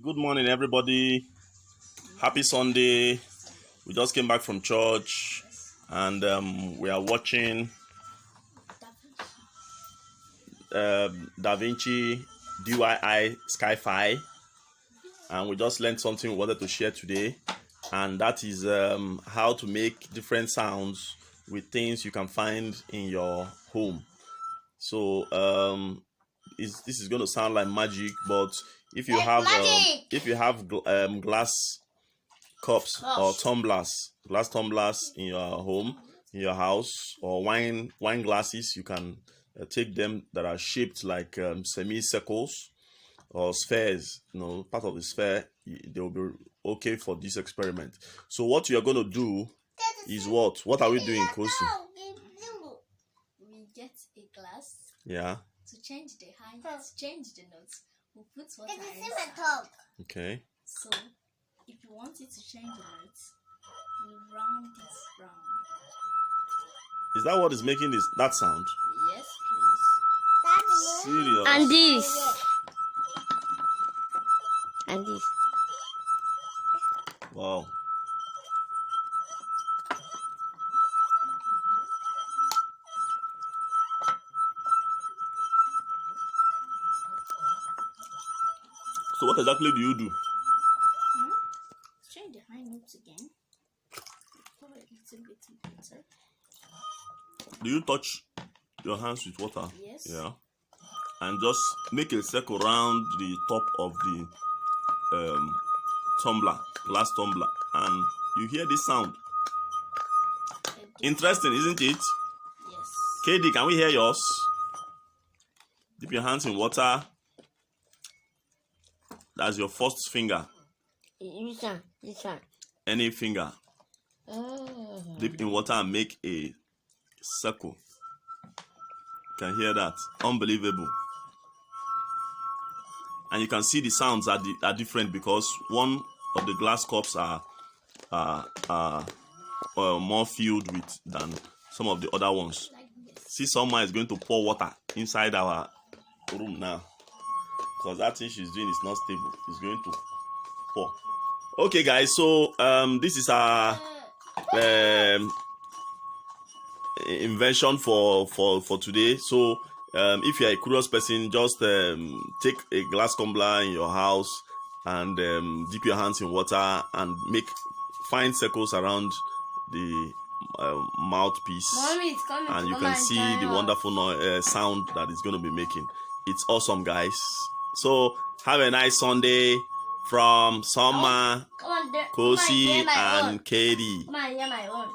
Good morning, everybody. Happy Sunday. We just came back from church and we are watching Da Vinci DIY Sci-Fi, and we just learned something we wanted to share today, and that is how to make different sounds with things you can find in your home. So this is going to sound like magic, but if you have glass cups or glass tumblers in your home, in your house, or wine glasses, you can take them that are shaped like semicircles or spheres. Part of the sphere, they will be okay for this experiment. So what you are going to do is what are we doing, Kosi? We get a glass. Yeah. To change the height, to change the notes, we'll put water inside. Okay. So, if you want it to change the notes, you round it round. Is that what is making that sound? Yes, please. Serious? And this. And this. Wow. So what exactly do you do? Change the high notes again. Pour a little bit of water. Do you touch your hands with water? Yes. Yeah. And just make a circle around the top of the glass tumbler, and you hear this sound. Interesting, isn't it? Yes. KD, can we hear yours? Dip your hands in water. That's your first finger. This one. Any finger. Dip in water and make a circle. You can hear that. Unbelievable. And you can see the sounds are different because one of the glass cups are more filled with than some of the other ones. See, someone is going to pour water inside our room now, because that thing she's doing is not stable. It's going to pour. Okay, guys. So this is our invention for today. So if you're a curious person, just take a glass tumbler in your house and dip your hands in water and find circles around the mouthpiece. Mommy, it's coming. And you can see the wonderful sound that it's going to be making. It's awesome, guys. So have a nice Sunday from Summer, Kosi, and Katie. Come on, hear my own.